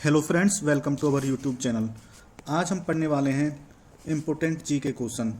Hello friends, welcome to our YouTube channel. आज हम पढ़ने वाले हैं इम्पोर्टेंट जी के क्वेश्चन।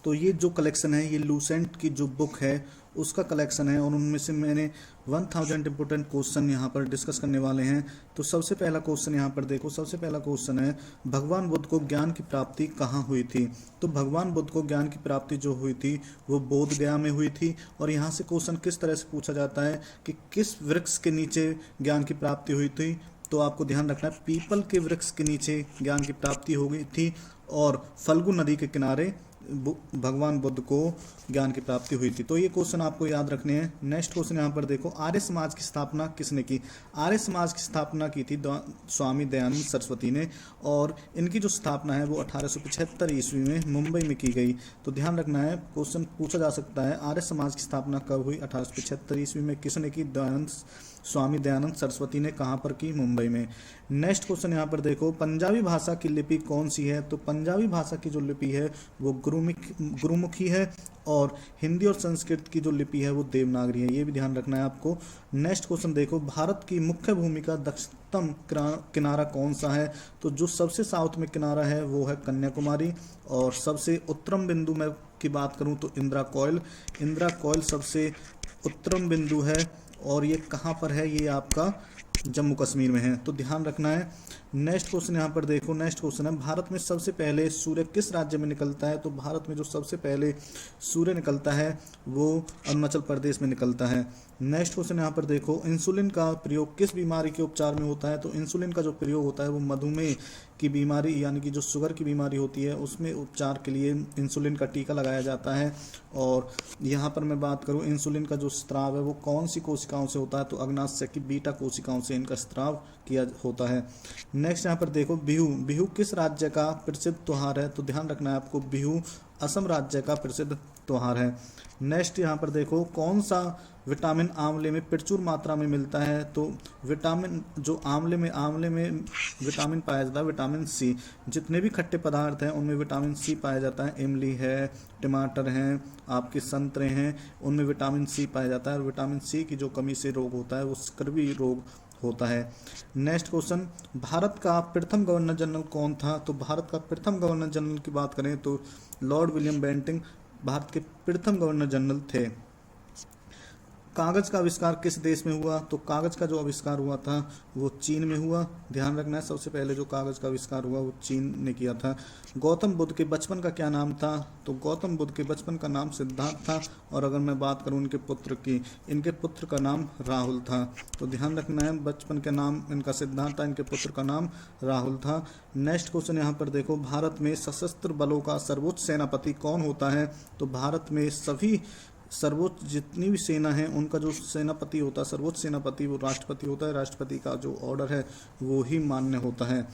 तो ये जो कलेक्शन है, ये लूसेंट की जो बुक है उसका कलेक्शन है और उनमें से मैंने 1000 इम्पोर्टेंट क्वेश्चन यहाँ पर डिस्कस करने वाले हैं। तो सबसे पहला क्वेश्चन यहाँ पर देखो। सबसे पहला क्वेश्चन है, भगवान बुद्ध को ज्ञान की प्राप्ति कहाँ हुई थी? तो भगवान बुद्ध को ज्ञान की प्राप्ति जो हुई थी वो बोध गया में हुई थी। और यहाँ से क्वेश्चन किस तरह से पूछा जाता है कि किस वृक्ष के नीचे ज्ञान की प्राप्ति हुई थी? तो आपको ध्यान रखना है, पीपल के वृक्ष के नीचे ज्ञान की प्राप्ति हो गई थी और फल्गु नदी के किनारे भगवान बुद्ध को ज्ञान की प्राप्ति हुई थी। तो ये क्वेश्चन आपको याद रखने हैं। नेक्स्ट क्वेश्चन यहाँ पर देखो, आर्य समाज की स्थापना किसने की? आर्य समाज की स्थापना की थी स्वामी दयानंद सरस्वती ने और इनकी जो स्थापना है वो 1875 ईस्वी में मुंबई में की गई। तो ध्यान रखना है, क्वेश्चन पूछा जा सकता है आर्य समाज की स्थापना कब हुई? 1875 ईस्वी में। किसने की? स्वामी दयानंद सरस्वती ने। कहाँ पर की? मुंबई में। नेक्स्ट क्वेश्चन यहाँ पर देखो, पंजाबी भाषा की लिपि कौन सी है? तो पंजाबी भाषा की जो लिपि है वो गुरुमुखी है और हिंदी और संस्कृत की जो लिपि है वो देवनागरी है। ये भी ध्यान रखना है आपको। नेक्स्ट क्वेश्चन देखो, भारत की मुख्य भूमि का दक्षिणतम किनारा कौन सा है? तो जो सबसे साउथ में किनारा है वो है कन्याकुमारी और सबसे उत्तरम बिंदु में की बात करूं तो इंदिरा कोयल सबसे उत्तरम बिंदु है और ये कहाँ पर है? ये आपका जम्मू कश्मीर में है। तो ध्यान रखना है। नेक्स्ट क्वेश्चन यहाँ पर देखो। नेक्स्ट क्वेश्चन है, भारत में सबसे पहले सूर्य किस राज्य में निकलता है? तो भारत में जो सबसे पहले सूर्य निकलता है वो अरुणाचल प्रदेश में निकलता है। नेक्स्ट क्वेश्चन यहाँ पर देखो, इंसुलिन का प्रयोग किस बीमारी के उपचार में होता है? तो इंसुलिन का जो प्रयोग होता है वो मधुमेह की बीमारी यानी कि जो शुगर की बीमारी होती है उसमें उपचार के लिए इंसुलिन का टीका लगाया जाता है। और यहाँ पर मैं बात करूँ, इंसुलिन का जो स्त्राव है वो कौन सी कोशिकाओं से होता है? तो अग्नाशय की बीटा कोशिकाओं से इनका स्त्राव किया होता है। नेक्स्ट यहाँ पर देखो, बिहू किस राज्य का प्रसिद्ध त्योहार है? तो ध्यान रखना है आपको, बिहू असम राज्य का प्रसिद्ध त्योहार है। नेक्स्ट यहाँ पर देखो, कौन सा विटामिन आंवले में प्रचुर मात्रा में मिलता है? तो विटामिन जो आंवले में विटामिन पाया जाता है, विटामिन सी। जितने भी खट्टे पदार्थ हैं उनमें विटामिन सी पाया जाता है। इमली है, टमाटर हैं, आपके संतरे हैं, उनमें विटामिन सी पाया जाता है और विटामिन सी की जो कमी से रोग होता है वो स्कर्वी रोग होता है। नेक्स्ट क्वेश्चन, भारत का प्रथम गवर्नर जनरल कौन था? तो भारत का प्रथम गवर्नर जनरल की बात करें तो लॉर्ड विलियम बेंटिंक भारत के प्रथम गवर्नर जनरल थे। कागज का आविष्कार किस देश में हुआ? तो कागज का जो आविष्कार हुआ था वो चीन में हुआ। ध्यान रखना है, सबसे पहले जो कागज का आविष्कार हुआ वो चीन ने किया था। गौतम बुद्ध के बचपन का क्या नाम था? तो गौतम बुद्ध के बचपन का नाम सिद्धार्थ था और अगर मैं बात करूं इनके पुत्र की, इनके पुत्र का नाम राहुल था। तो ध्यान रखना है, बचपन के नाम इनका सिद्धार्थ था, इनके पुत्र का नाम राहुल था। नेक्स्ट क्वेश्चन यहाँ पर देखो, भारत में सशस्त्र बलों का सर्वोच्च सेनापति कौन होता है? तो भारत में सभी सर्वोच्च जितनी भी सेना है उनका जो सेनापति होता है, सर्वोच्च सेनापति, वो राष्ट्रपति होता है। राष्ट्रपति का जो ऑर्डर है वो ही मान्य होता है।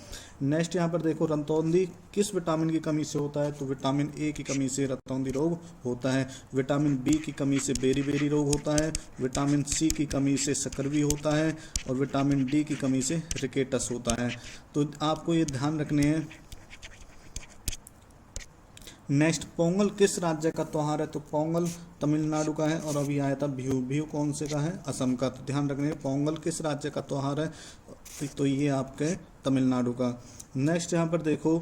नेक्स्ट यहाँ पर देखो, रतौंधी किस विटामिन की कमी से होता है? तो विटामिन ए की कमी से रतौंधी रोग होता है। विटामिन बी की कमी से बेरी रोग होता है। विटामिन सी की कमी से सकरवी होता है और विटामिन डी की कमी से रिकेटस होता है। तो आपको ये ध्यान रखने हैं। नेक्स्ट, पोंगल किस राज्य का त्योहार है? तो पोंगल तमिलनाडु का है और अभी आया था बिहू कौन से का है? असम का। तो ध्यान रखना है, पोंगल किस राज्य का त्योहार है? तो ये आपके तमिलनाडु का। नेक्स्ट यहाँ पर देखो,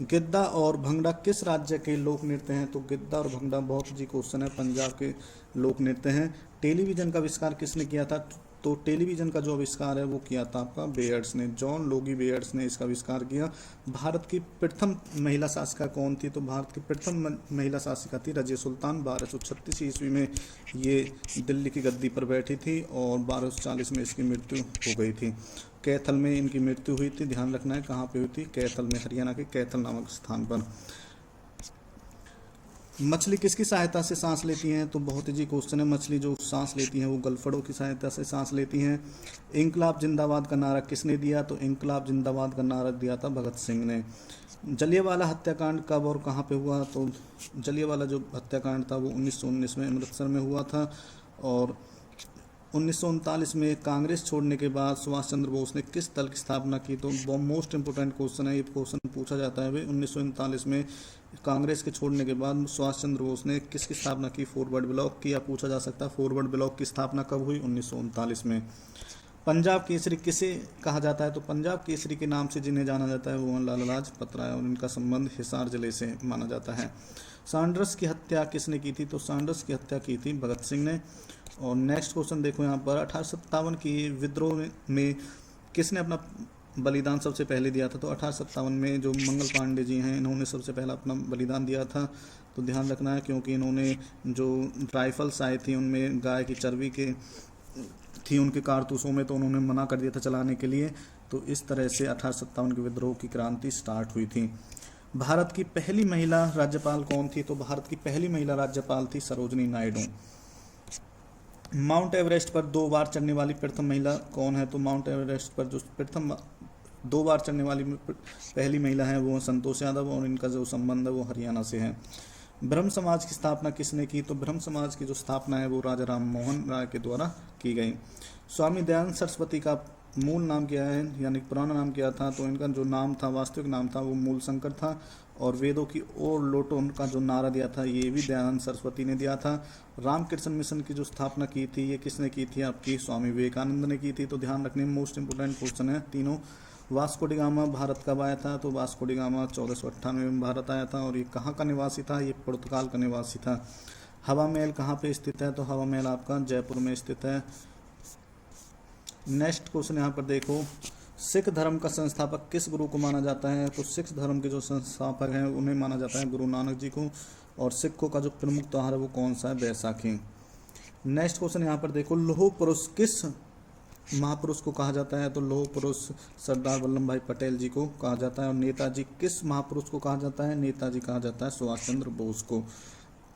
गिद्दा और भंगड़ा किस राज्य के लोक नृत्य हैं? तो गिद्दा और भंगड़ा बहुत जी क्वेश्चन है, पंजाब के लोक नृत्य हैं। टेलीविजन का आविष्कार किसने किया था? तो टेलीविजन का जो आविष्कार है वो किया था आपका बेयर्ड्स ने, जॉन लोगी बेयर्ड्स ने इसका आविष्कार किया। भारत की प्रथम महिला शासिका कौन थी? तो भारत की प्रथम महिला शासिका थी रजिया सुल्तान। 1236 ईस्वी में ये दिल्ली की गद्दी पर बैठी थी और 1240 में इसकी मृत्यु हो गई थी। कैथल में इनकी मृत्यु हुई थी। ध्यान रखना है कहाँ पे हुई थी? कैथल में, हरियाणा के कैथल नामक स्थान पर। मछली किसकी सहायता से सांस लेती हैं? तो बहुत ही जी क्वेश्चन है। मछली जो सांस लेती हैं वो गलफड़ों की सहायता से सांस लेती हैं। इंकलाब जिंदाबाद का नारा किसने दिया? तो इंकलाब जिंदाबाद का नारा दिया था भगत सिंह ने। जलियांवाला हत्याकांड कब और कहाँ पे हुआ? तो जलियांवाला जो हत्याकांड था वो 1919 में अमृतसर में हुआ था और 1939 में कांग्रेस छोड़ने के बाद सुभाष चंद्र बोस ने किस दल की स्थापना की? तो मोस्ट इंपोर्टेंट क्वेश्चन है, ये क्वेश्चन पूछा जाता है भाई। 1939 में कांग्रेस के छोड़ने के बाद सुभाष चंद्र बोस ने किसकी स्थापना की? फॉरवर्ड ब्लॉक की। या पूछा जा सकता है फॉरवर्ड ब्लॉक की स्थापना कब हुई? 1939 में। पंजाब केसरी किसे कहा जाता है? तो पंजाब केसरी के नाम से जिन्हें जाना जाता है वो हैं लाला लाजपत राय, और इनका संबंध हिसार जिले से माना जाता है। सैंडर्स की हत्या किसने की थी? तो सैंडर्स की हत्या की थी भगत सिंह ने। और नेक्स्ट क्वेश्चन देखो यहाँ पर, 1857 की विद्रोह में किसने अपना बलिदान सबसे पहले दिया था? तो 1857 में जो मंगल पांडे जी हैं, इन्होंने सबसे पहला अपना बलिदान दिया था। तो ध्यान रखना है, क्योंकि इन्होंने जो राइफल्स आई थी उनमें गाय की चर्बी के थी उनके कारतूसों में, तो उन्होंने मना कर दिया था चलाने के लिए। तो इस तरह से 1857 के विद्रोह की क्रांति स्टार्ट हुई थी। भारत की पहली महिला राज्यपाल कौन थी? तो भारत की पहली महिला राज्यपाल थी सरोजनी नायडू। माउंट एवरेस्ट पर 2 बार चढ़ने वाली प्रथम महिला कौन है? तो माउंट एवरेस्ट पर जो प्रथम 2 बार चढ़ने वाली पहली महिला है वो संतोष यादव, और इनका जो संबंध है वो हरियाणा से है। ब्रह्म समाज की स्थापना किसने की? तो ब्रह्म समाज की जो स्थापना है वो राजा राम मोहन राय के द्वारा की गई। स्वामी दयानंद सरस्वती का मूल नाम क्या है, यानी पुराना नाम क्या था? तो इनका जो नाम था, वास्तविक नाम था, वो मूल शंकर था। और वेदों की ओर लोटो उनका जो नारा दिया था ये भी दयानंद सरस्वती ने दिया था। रामकृष्ण मिशन की जो स्थापना की थी ये किसने की थी? आपकी स्वामी विवेकानंद ने की थी। तो ध्यान रखने में मोस्ट इंपोर्टेंट क्वेश्चन है तीनों। वास्को डी गामा भारत कब आया था? तो वास्को डी गामा 1498 में भारत आया था। और ये कहाँ का निवासी था? ये पुर्तगाल का निवासी था। हवा महल कहाँ पे स्थित है? तो हवा महल आपका जयपुर में स्थित है। नेक्स्ट क्वेश्चन यहाँ पर देखो, सिख धर्म का संस्थापक किस गुरु को माना जाता है? तो सिख धर्म के जो संस्थापक हैं उन्हें माना जाता है गुरु नानक जी को। और सिखों का जो प्रमुख त्योहार है वो कौन सा है? बैसाखी। नेक्स्ट क्वेश्चन यहाँ पर देखो, लौह पुरुष किस महापुरुष को कहा जाता है? तो लौह पुरुष सरदार वल्लभ भाई पटेल जी को कहा जाता है। और नेताजी किस महापुरुष को कहा जाता है? नेताजी कहा जाता है सुभाष चंद्र बोस को।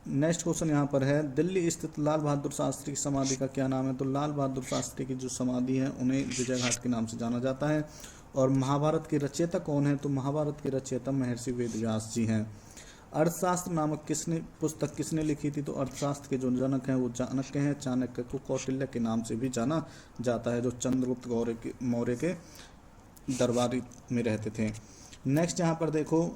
नेक्स्ट क्वेश्चन यहाँ पर है, दिल्ली स्थित लाल बहादुर शास्त्री की समाधि का क्या नाम है? तो लाल बहादुर शास्त्री की जो समाधि है उन्हें विजय घाट के नाम से जाना जाता है। और महाभारत के रचयिता कौन है? तो महाभारत के रचयिता महर्षि वेदव्यास जी हैं। अर्थशास्त्र नामक पुस्तक किसने लिखी थी? तो अर्थशास्त्र के जो जनक हैं वो चाणक्य हैं। चाणक्य को कौटिल्य के नाम से भी जाना जाता है, जो चंद्रगुप्त मौर्य के दरबारी में रहते थे। नेक्स्ट यहाँ पर देखो,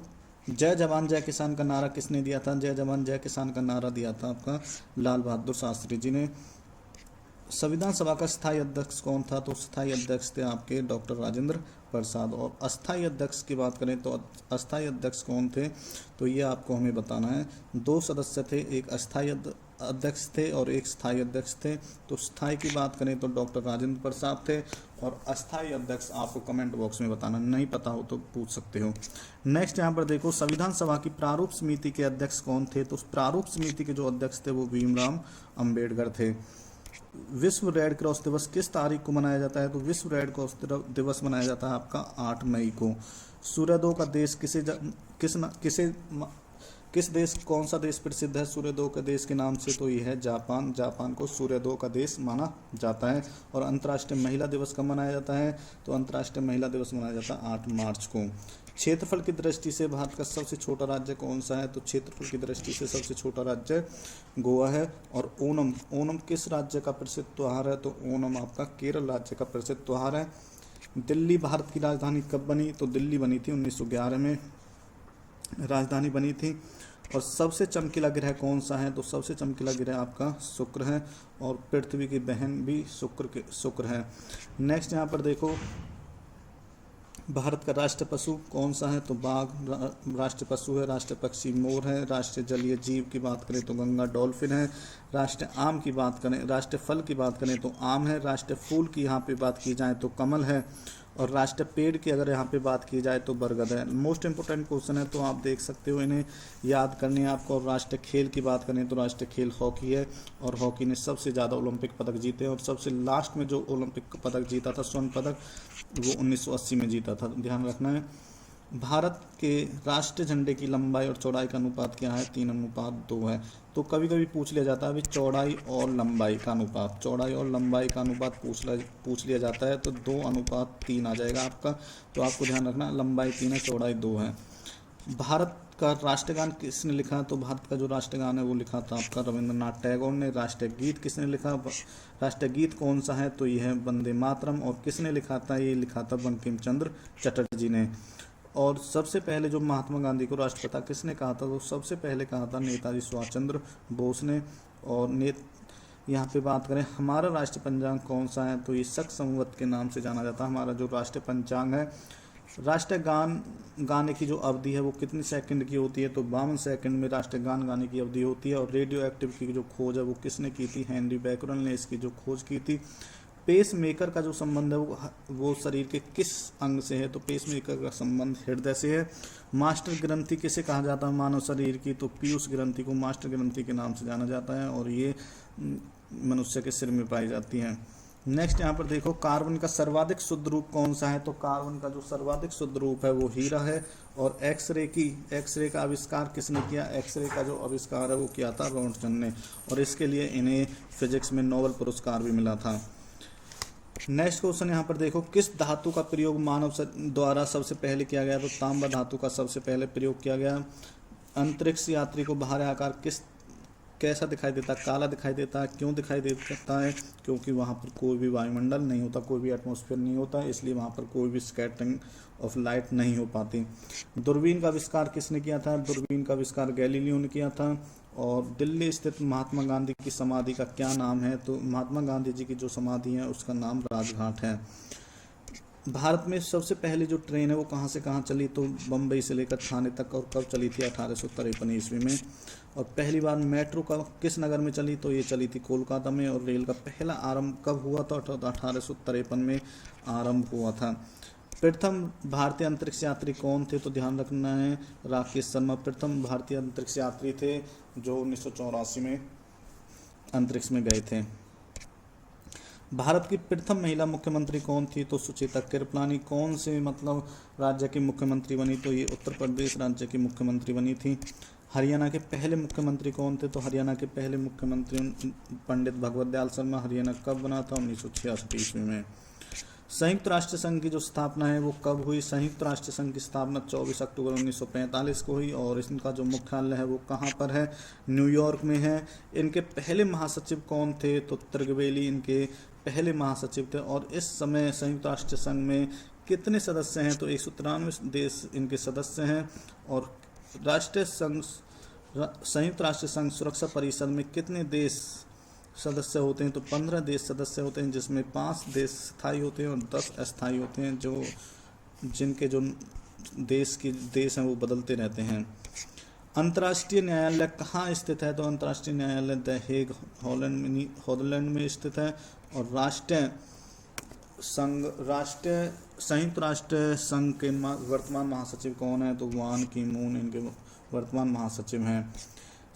जय जवान जय किसान का नारा किसने दिया था? जय जवान जय किसान का नारा दिया था आपका लाल बहादुर शास्त्री जी ने। संविधान सभा का स्थायी अध्यक्ष कौन था? तो स्थायी अध्यक्ष थे आपके डॉक्टर राजेंद्र प्रसाद। और अस्थायी अध्यक्ष की बात करें तो अस्थायी अध्यक्ष कौन थे? तो ये आपको हमें बताना है। 2 सदस्य थे, एक अस्थायी अध्यक्ष थे और एक स्थायी अध्यक्ष थे। तो स्थायी की बात करें तो डॉक्टर राजेंद्र प्रसाद थे, और अस्थायी अध्यक्ष आपको कमेंट बॉक्स में बताना, नहीं पता हो तो पूछ सकते हो। नेक्स्ट यहाँ पर देखो, संविधान सभा की प्रारूप समिति के अध्यक्ष कौन थे? तो प्रारूप समिति के जो अध्यक्ष थे वो भीमराव अम्बेडकर थे। विश्व रेड क्रॉस दिवस किस तारीख को मनाया जाता है? तो विश्व रेड क्रॉस दिवस मनाया जाता है आपका 8 मई को। सूर्योदय का देश किस देश, कौन सा देश प्रसिद्ध है सूर्योदय के देश के नाम से? तो ये है जापान। जापान को सूर्योदय का देश माना जाता है। और अंतर्राष्ट्रीय महिला दिवस कब मनाया जाता है? तो अंतर्राष्ट्रीय महिला दिवस मनाया जाता है 8 मार्च को। क्षेत्रफल की दृष्टि से भारत का सबसे छोटा राज्य कौन सा है? तो क्षेत्रफल की दृष्टि से सबसे छोटा राज्य गोवा है। और ओणम किस राज्य का प्रसिद्ध त्यौहार है? तो ओणम आपका केरल राज्य का प्रसिद्ध त्यौहार है। दिल्ली भारत की राजधानी कब बनी? तो दिल्ली बनी थी 1911 में राजधानी बनी थी। और सबसे चमकीला ग्रह कौन सा है? तो सबसे चमकीला ग्रह आपका शुक्र है। और पृथ्वी की बहन भी शुक्र है। नेक्स्ट यहाँ पर देखो, भारत का राष्ट्रीय पशु कौन सा है? तो बाघ राष्ट्रीय पशु है। राष्ट्रीय पक्षी मोर है। राष्ट्रीय जलीय जीव की बात करें तो गंगा डॉल्फिन है। राष्ट्रीय आम की बात करें, राष्ट्रीय फल की बात करें तो आम है। राष्ट्रीय फूल की यहाँ पे बात की जाए तो कमल है। और राष्ट्रीय पेड़ की अगर यहाँ पे बात की जाए तो बरगद है। मोस्ट इंपोर्टेंट क्वेश्चन है, तो आप देख सकते हो, इन्हें याद करने है आपको। और राष्ट्रीय खेल की बात करें तो राष्ट्रीय खेल हॉकी है। और हॉकी ने सबसे ज़्यादा ओलंपिक पदक जीते हैं। और सबसे लास्ट में जो ओलंपिक पदक जीता था, स्वर्ण पदक, वो 1980 में जीता था। ध्यान रखना है। भारत के राष्ट्रीय झंडे की लंबाई और चौड़ाई का अनुपात क्या है? 3:2 है। तो कभी कभी पूछ लिया जाता है अभी चौड़ाई और लंबाई का अनुपात, चौड़ाई और लंबाई का अनुपात पूछ लिया जाता है तो 2:3 आ जाएगा आपका। तो आपको ध्यान रखना, लंबाई 3 है, चौड़ाई 2 है। भारत का राष्ट्रगान किसने लिखा? तो भारत का जो राष्ट्रगान है वो लिखा था आपका रविंद्रनाथ टैगोर ने। राष्ट्रीय गीत किसने लिखा? राष्ट्रीय गीत कौन सा है? तो यह है वंदे मातरम। और किसने लिखा था? ये लिखा था बंकिम चंद्र चटर्जी ने। और सबसे पहले जो महात्मा गांधी को राष्ट्रपिता किसने कहा था? तो सबसे पहले कहा था नेताजी सुभाष चंद्र बोस ने। और यहाँ पे बात करें हमारा राष्ट्रीय पंचांग कौन सा है, तो ये शक संवत के नाम से जाना जाता है। हमारा जो राष्ट्रीय पंचांग है, राष्ट्रीय गान गाने की जो अवधि है वो कितने सेकंड की होती है, तो 52 सेकंड में राष्ट्रीय गान गाने की अवधि होती है। और रेडियो एक्टिव की जो खोज है वो किसने की थी, हेनरी बैकरल ने इसकी जो खोज की थी। पेस मेकर का जो संबंध है वो शरीर के किस अंग से है, तो पेस मेकर का संबंध हृदय से है। मास्टर ग्रंथि किसे कहा जाता है मानव शरीर की, तो पीयूष ग्रंथि को मास्टर ग्रंथि के नाम से जाना जाता है और ये मनुष्य के सिर में पाई जाती है। नेक्स्ट यहाँ पर देखो कार्बन का सर्वाधिक शुद्ध रूप कौन सा है, तो कार्बन का जो सर्वाधिक शुद्ध रूप है वो हीरा है। और एक्सरे का आविष्कार किसने किया, एक्सरे का जो आविष्कार है वो किया था रॉन्टसन ने, और इसके लिए इन्हें फिजिक्स में नोबेल पुरस्कार भी मिला था। नेक्स्ट क्वेश्चन यहाँ पर देखो, किस धातु का प्रयोग मानव द्वारा सबसे पहले किया गया, तो तांबा धातु का सबसे पहले प्रयोग किया गया। अंतरिक्ष यात्री को बाहरी आकार कैसा दिखाई देता है, काला दिखाई देता है। क्यों दिखाई देता है, क्योंकि वहाँ पर कोई भी वायुमंडल नहीं होता, कोई भी एटमॉस्फेयर नहीं होता, इसलिए वहाँ पर कोई भी स्कैटरिंग ऑफ लाइट नहीं हो पाती। दूरबीन का आविष्कार किसने किया था, दूरबीन का आविष्कार गैलीलियो ने किया था। और दिल्ली स्थित महात्मा गांधी की समाधि का क्या नाम है, तो महात्मा गांधी जी की जो समाधि है उसका नाम राजघाट है। भारत में सबसे पहले जो ट्रेन है वो कहाँ से कहाँ चली, तो बम्बई से लेकर थाने तक, और कब चली थी 1853 ईस्वी में। और पहली बार मेट्रो का किस नगर में चली, तो ये चली थी कोलकाता में। और रेल का पहला आरंभ कब हुआ था, तो 1853 में आरंभ हुआ था। प्रथम भारतीय अंतरिक्ष यात्री कौन थे, तो ध्यान रखना है राकेश शर्मा प्रथम भारतीय अंतरिक्ष यात्री थे जो 1984 में अंतरिक्ष में गए थे। भारत की प्रथम महिला मुख्यमंत्री कौन थी, तो सुचेता कृपलानी। कौन से राज्य की मुख्यमंत्री बनी, तो ये उत्तर प्रदेश राज्य की मुख्यमंत्री बनी थी। हरियाणा के पहले मुख्यमंत्री कौन थे, तो हरियाणा के पहले मुख्यमंत्री पंडित भगवत दयाल शर्मा। हरियाणा कब बना था, 1966 ईस्वी में। संयुक्त राष्ट्र संघ की जो स्थापना है वो कब हुई, संयुक्त राष्ट्र संघ की स्थापना 24 अक्टूबर 1945 को हुई। और इनका जो मुख्यालय है वो कहाँ पर है, न्यूयॉर्क में है। इनके पहले महासचिव कौन थे, तो त्रिगवेली इनके पहले महासचिव थे। और इस समय संयुक्त राष्ट्र संघ में कितने सदस्य हैं, तो 193 देश इनके सदस्य हैं। और संयुक्त राष्ट्र संघ सुरक्षा परिषद में कितने देश सदस्य होते हैं, तो 15 देश सदस्य होते हैं, जिसमें 5 देश स्थायी होते हैं और 10 अस्थायी होते हैं, जिनके जो देश हैं वो बदलते रहते हैं। अंतर्राष्ट्रीय न्यायालय कहाँ स्थित है, तो अंतर्राष्ट्रीय न्यायालय द हेग हॉलैंड में स्थित है। और संयुक्त राष्ट्र संघ के वर्तमान महासचिव कौन है, तो वान की मून इनके वर्तमान महासचिव हैं।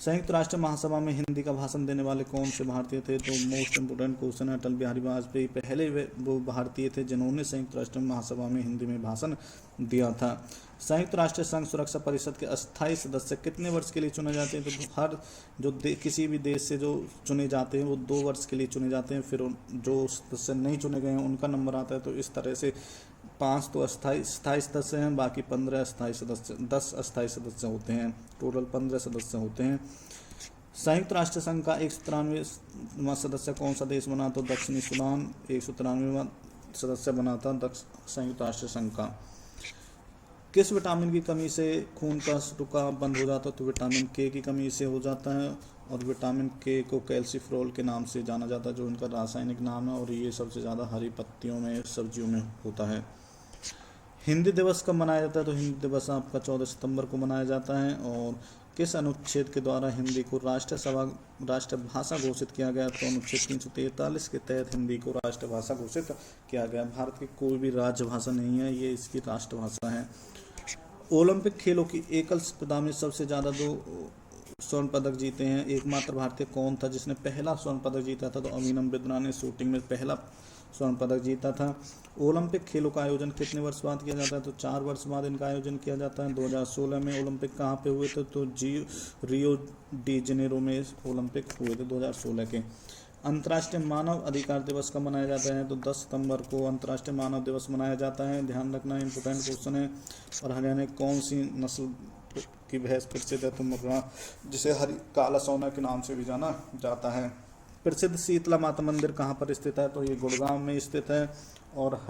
संयुक्त राष्ट्र महासभा में हिंदी का भाषण देने वाले कौन से भारतीय थे, तो मोस्ट इम्पोर्टेंट क्वेश्चन है। अटल बिहारी वाजपेयी पहले वो भारतीय थे जिन्होंने संयुक्त राष्ट्र महासभा में हिंदी में भाषण दिया था। संयुक्त राष्ट्र संघ सुरक्षा परिषद के अस्थायी सदस्य कितने वर्ष के लिए चुने जाते हैं, तो हर किसी भी देश से जो चुने जाते हैं वो 2 वर्ष के लिए चुने जाते हैं। फिर जो सदस्य नहीं चुने गए हैं उनका नंबर आता है। तो इस तरह से 5 तो स्थायी सदस्य हैं, बाकी 15 अस्थायी सदस्य, 10 अस्थायी सदस्य होते हैं, टोटल 15 सदस्य होते हैं। संयुक्त राष्ट्र संघ का 193वां सदस्य कौन सा देश बना, तो दक्षिणी सूडान 193वां सदस्य बना था संयुक्त राष्ट्र संघ का। किस विटामिन की कमी से खून का रुका बंद हो जाता है, तो विटामिन के की कमी से हो जाता है। और विटामिन के को कैल्सीफ्रोल के नाम से जाना जाता है, जो इनका रासायनिक नाम है। और ये सबसे ज़्यादा हरी पत्तियों में, सब्जियों में होता है। हिंदी दिवस कब मनाया जाता है, तो हिंदी दिवस आपका 14 सितंबर को मनाया जाता है। और किस अनुच्छेद के द्वारा हिंदी को राष्ट्रभाषा घोषित किया गया, तो अनुच्छेद 343 के तहत हिंदी को राष्ट्रभाषा घोषित किया गया। भारत की कोई भी राजभाषा नहीं है, ये इसकी राष्ट्रभाषा है। ओलंपिक खेलों की एकल स्पर्धा में सबसे ज़्यादा 2 स्वर्ण पदक जीते हैं, एकमात्र भारतीय कौन था जिसने पहला स्वर्ण पदक जीता था, तो अभिनव बिंद्रा ने शूटिंग में पहला स्वर्ण पदक जीता था। ओलंपिक खेलों का आयोजन कितने वर्ष बाद किया जाता है, तो 4 वर्ष बाद इनका आयोजन किया जाता है। 2016 में ओलंपिक कहाँ पे हुए थे, तो रियो डी जेनेरो में ओलंपिक हुए थे 2016 के। अंतर्राष्ट्रीय मानव अधिकार दिवस कब मनाया जाता है, तो 10 सितंबर को अंतर्राष्ट्रीय मानव दिवस मनाया जाता है। ध्यान रखना, इंपोर्टेंट क्वेश्चन है। और हरियाणा कौन सी नस्ल की भैंस प्रसिद्ध है, तो मुर्रा, जिसे काला सोना के नाम से भी जाना जाता है। प्रसिद्ध शीतला माता मंदिर कहाँ पर स्थित है, तो ये गुड़गांव में स्थित है। और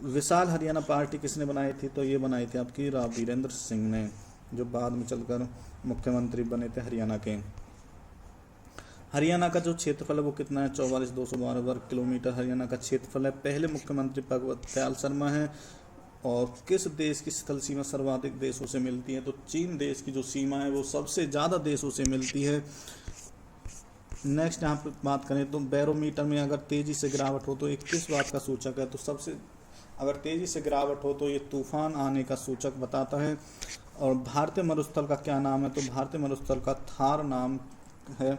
विशाल हरियाणा पार्टी किसने बनाई थी, तो ये बनाई थी आपकी राव वीरेंद्र सिंह ने, जो बाद में चलकर मुख्यमंत्री बने थे हरियाणा के। हरियाणा का जो क्षेत्रफल है वो कितना है, 44,212 वर्ग किलोमीटर हरियाणा का क्षेत्रफल है। पहले मुख्यमंत्री भगवत दयाल शर्मा है। और किस देश की स्थल सीमा सर्वाधिक देशों से मिलती है, तो चीन देश की जो सीमा है वो सबसे ज़्यादा देशों से मिलती है। नेक्स्ट यहाँ पे बात करें तो बैरोमीटर में अगर तेज़ी से गिरावट हो तो ये किस बात का सूचक है, तो सबसे अगर तेज़ी से गिरावट हो तो ये तूफान आने का सूचक बताता है। और भारतीय मरुस्थल का क्या नाम है, तो भारतीय मरुस्थल का थार नाम है।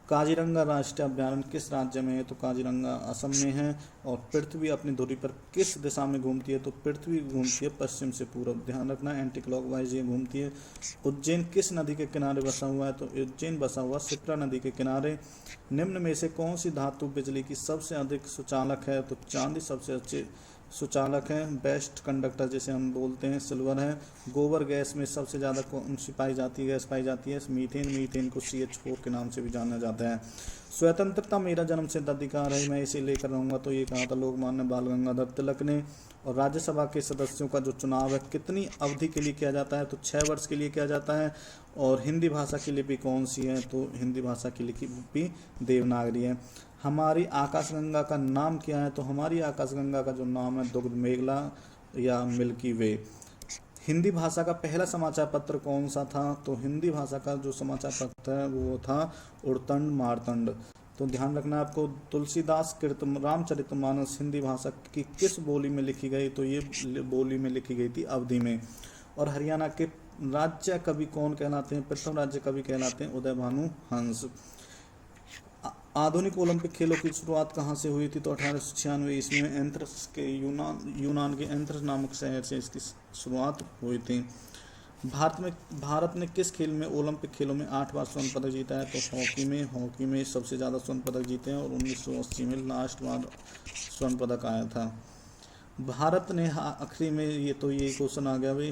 काजीरंगा राष्ट्रीय अभयारण्य किस राज्य में है, तो काजीरंगा असम में है। और पृथ्वी अपनी धुरी पर किस दिशा में घूमती है, तो पृथ्वी घूमती है पश्चिम से पूर्व, ध्यान रखना एंटी क्लॉकवाइज ये घूमती है। उज्जैन किस नदी के किनारे बसा हुआ है, तो उज्जैन बसा हुआ शिप्रा नदी के किनारे। निम्न में से कौन सी धातु बिजली की सबसे अधिक सुचालक है, तो चांदी सबसे अच्छे सुचालक है, बेस्ट कंडक्टर जिसे हम बोलते हैं सिल्वर है। गोबर गैस में सबसे ज़्यादा कौन सी पाई जाती है, गैस पाई जाती है मीथेन। मीथेन को CH4 के नाम से भी जाना जाता है। स्वतंत्रता मेरा जन्मसिद्ध अधिकार है, मैं इसे लेकर रहूँगा, तो ये कहा था लोकमान्य बाल गंगाधर तिलक ने। और राज्यसभा के सदस्यों का जो चुनाव है कितनी अवधि के लिए किया जाता है, तो 6 वर्ष के लिए किया जाता है। और हिंदी भाषा की लिपि कौन सी है, तो हिंदी भाषा की लिपि देवनागरी है। हमारी आकाशगंगा का नाम क्या है, तो हमारी आकाशगंगा का जो नाम है दुग्ध मेघला या मिल्की वे। हिंदी भाषा का पहला समाचार पत्र कौन सा था, तो हिंदी भाषा का जो समाचार पत्र है वो था उड़तंड मारतंड। तो ध्यान रखना आपको। तुलसीदास कृत रामचरितमानस हिंदी भाषा की किस बोली में लिखी गई, तो ये बोली में लिखी गई थी अवधी में। और हरियाणा के राज्य कवि कौन कहलाते हैं, प्रथम राज्य कवि कहलाते हैं उदय भानु हंस। आधुनिक ओलंपिक खेलों की शुरुआत कहाँ से हुई थी, तो 1896 ईस्वी में एंथ्रस के यूनान के एंथ्रस नामक शहर से इसकी शुरुआत हुई थी। भारत ने किस खेल में ओलंपिक खेलों में 8 बार स्वर्ण पदक जीता है, तो हॉकी में सबसे ज़्यादा स्वर्ण पदक जीते हैं और 1980 में लास्ट बार स्वर्ण पदक आया था। भारत ने आखिरी में ये क्वेश्चन आ गया भाई,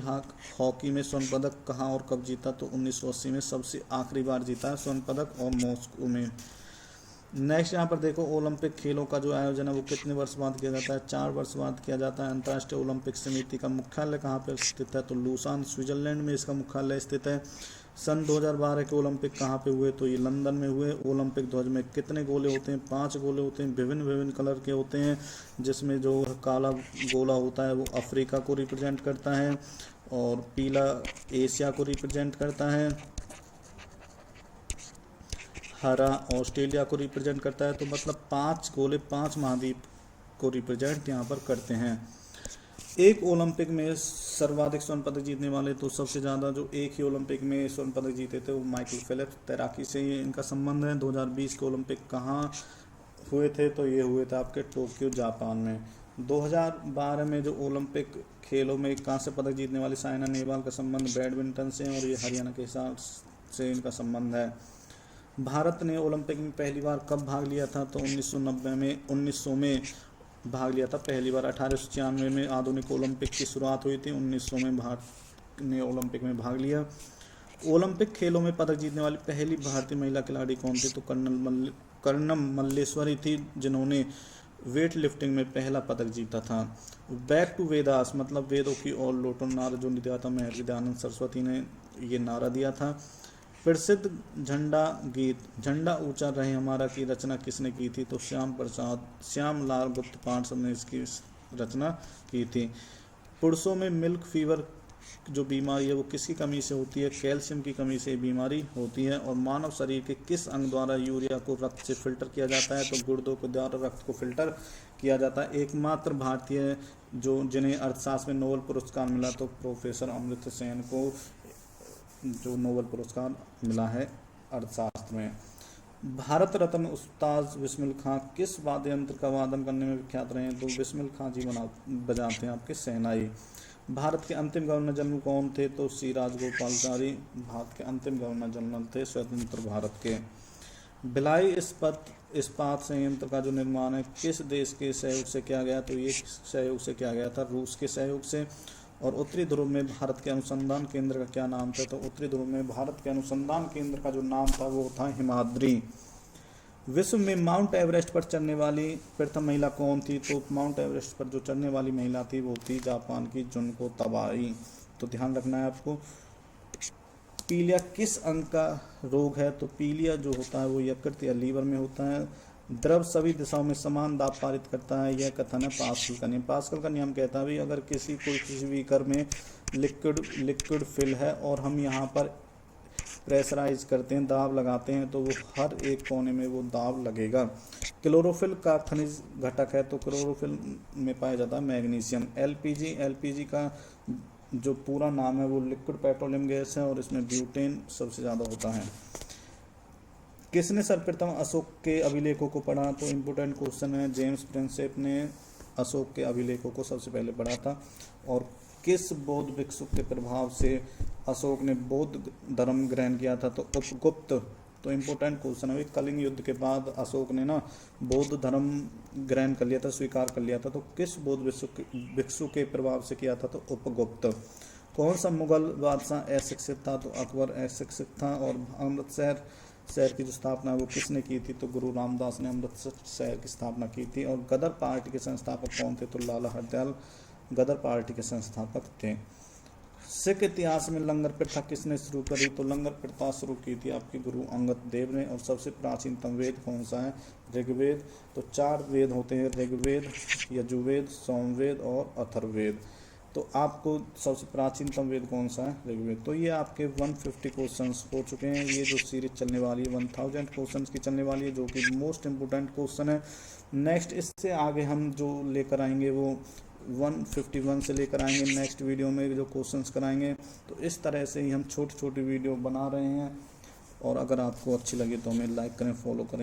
हॉकी में स्वर्ण पदक कहाँ और कब जीता, तो 1980 में सबसे आखिरी बार जीता है स्वर्ण पदक और मॉस्को में। नेक्स्ट यहाँ पर देखो ओलंपिक खेलों का जो आयोजन है वो कितने वर्ष बाद किया जाता है, 4 वर्ष बाद किया जाता है। अंतर्राष्ट्रीय ओलंपिक समिति का मुख्यालय कहाँ पर स्थित है, तो लूसान स्विट्जरलैंड में इसका मुख्यालय स्थित है। सन 2012 के ओलंपिक कहाँ पे हुए, तो ये लंदन में हुए। ओलंपिक ध्वज में कितने गोले होते हैं, 5 गोले होते हैं, विभिन्न कलर के होते हैं, जिसमें जो काला गोला होता है वो अफ्रीका को रिप्रेजेंट करता है और पीला एशिया को रिप्रेजेंट करता है, हरा ऑस्ट्रेलिया को रिप्रेजेंट करता है। तो मतलब 5 गोले 5 महाद्वीप को रिप्रेजेंट यहाँ पर करते हैं। एक ओलंपिक में सर्वाधिक स्वर्ण पदक जीतने वाले, तो सबसे ज़्यादा जो एक ही ओलंपिक में स्वर्ण पदक जीते थे वो माइकल फेल्प्स, तैराकी से ही इनका संबंध है। 2020 के ओलंपिक कहाँ हुए थे, तो ये हुए थे आपके टोक्यो जापान में। 2012 में जो ओलंपिक खेलों में कांस्य पदक जीतने वाली साइना नेहवाल का संबंध बैडमिंटन से और ये हरियाणा के हिसाब से इनका संबंध है। भारत ने ओलंपिक में पहली बार कब भाग लिया था, तो 1900 में भाग लिया था पहली बार। 1896 में आधुनिक ओलंपिक की शुरुआत हुई थी। 1900 में भारत ने ओलंपिक में भाग लिया। ओलंपिक खेलों में पदक जीतने वाली पहली भारतीय महिला खिलाड़ी कौन थी, तो कर्णम मल्लेश्वरी थी, जिन्होंने वेट लिफ्टिंग में पहला पदक जीता था। बैक टू वेदास मतलब वेदों की ओर लौटो नारा जो दिया था महर्षि दयानंद सरस्वती ने ये नारा दिया था। प्रसिद्ध झंडा गीत झंडा ऊंचा रहे हमारा की रचना किसने की थी, तो श्याम लाल गुप्त पार्षद ने इसकी रचना की थी। पुरुषों में मिल्क फीवर जो बीमारी है वो किसकी कमी से होती है, कैल्शियम की कमी से बीमारी होती है। और मानव शरीर के किस अंग द्वारा यूरिया को रक्त से फिल्टर किया जाता है, तो गुर्दों के द्वारा रक्त को फिल्टर किया जाता है। एकमात्र भारतीय जो जिन्हें अर्थशास्त्र में नोबेल पुरस्कार मिला, तो प्रोफेसर अमर्त्य सेन को जो नोबेल पुरस्कार मिला है अर्थशास्त्र में। भारत रत्न उस्ताद बिस्मिल खां किस वाद्य यंत्र का वादन करने में विख्यात रहे हैं, तो बिस्मिल खां जी बजाते हैं आपके शहनाई। भारत के अंतिम गवर्नर जनरल कौन थे, तो सी राजगोपालाचारी भारत के अंतिम गवर्नर जनरल थे स्वतंत्र भारत के। भिलाई इस्पात संयंत्र का जो निर्माण है किस देश के सहयोग से किया गया, तो ये सहयोग से किया गया था रूस के सहयोग से। और उत्तरी ध्रुव में भारत के अनुसंधान केंद्र का क्या नाम था, तो उत्तरी ध्रुव में भारत के अनुसंधान केंद्र का जो नाम था वो था हिमाद्री। विश्व में माउंट एवरेस्ट पर चढ़ने वाली प्रथम महिला कौन थी, तो माउंट एवरेस्ट पर जो चढ़ने वाली महिला थी वो थी जापान की जुनको तबाई। तो ध्यान रखना है आपको। पीलिया किस अंग का रोग है? तो पीलिया जो होता है वो यकृत या लीवर में होता है। द्रव सभी दिशाओं में समान दाब पारित करता है, यह कथन है पास्कल का नियम। पास्कल का नियम कहता है भाई अगर किसी बीकर में लिक्विड फिल है और हम यहाँ पर प्रेशराइज करते हैं, दाब लगाते हैं, तो वो हर एक कोने में वो दाब लगेगा। क्लोरोफिल का खनिज घटक है, तो क्लोरोफिल में पाया जाता है मैग्नीशियम। एलपीजी का जो पूरा नाम है वो लिक्विड पेट्रोलियम गैस है और इसमें ब्यूटेन सबसे ज़्यादा होता है। किसने सर्वप्रथम अशोक के अभिलेखों को पढ़ा? तो इम्पोर्टेंट क्वेश्चन है, जेम्स प्रिंसेप ने अशोक के अभिलेखों को सबसे पहले पढ़ा था। और किस बौद्ध भिक्षु के प्रभाव से अशोक ने बौद्ध धर्म ग्रहण किया था? तो उपगुप्त। तो इम्पोर्टेंट क्वेश्चन है, कलिंग युद्ध के बाद अशोक ने ना बौद्ध धर्म ग्रहण कर लिया था, स्वीकार कर लिया था। तो किस बौद्ध भिक्षु के प्रभाव से किया था? तो उपगुप्त। कौन सा मुगल बादशाह अशिक्षित था? तो अकबर अशिक्षित था। और अमृतसर शहर की जो स्थापना है वो किसने की थी? तो गुरु रामदास ने अमृतसर शहर की स्थापना की थी। और गदर पार्टी के संस्थापक कौन थे? तो लाला हरदयाल गदर पार्टी के संस्थापक थे। सिख इतिहास में लंगर प्रथा किसने शुरू करी? तो लंगर प्रथा शुरू की थी आपके गुरु अंगद देव ने। और सबसे प्राचीनतम वेद कौन सा है? ऋग्वेद। तो 4 वेद होते हैं, ऋग्वेद, यजुर्वेद, सामवेद और अथर्ववेद। तो आपको सबसे प्राचीनतम वेद कौन सा है? ऋग्वेद। तो ये आपके 150 क्वेश्चंस हो चुके हैं। ये जो सीरीज चलने वाली है 1000 क्वेश्चंस की चलने वाली है, जो कि मोस्ट इम्पोर्टेंट क्वेश्चन है। नेक्स्ट इससे आगे हम जो लेकर आएंगे वो 151 से लेकर आएंगे नेक्स्ट वीडियो में जो क्वेश्चंस कराएंगे। तो इस तरह से ही हम छोटी छोटी वीडियो बना रहे हैं। और अगर आपको अच्छी लगे तो हमें लाइक करें, फॉलो करें।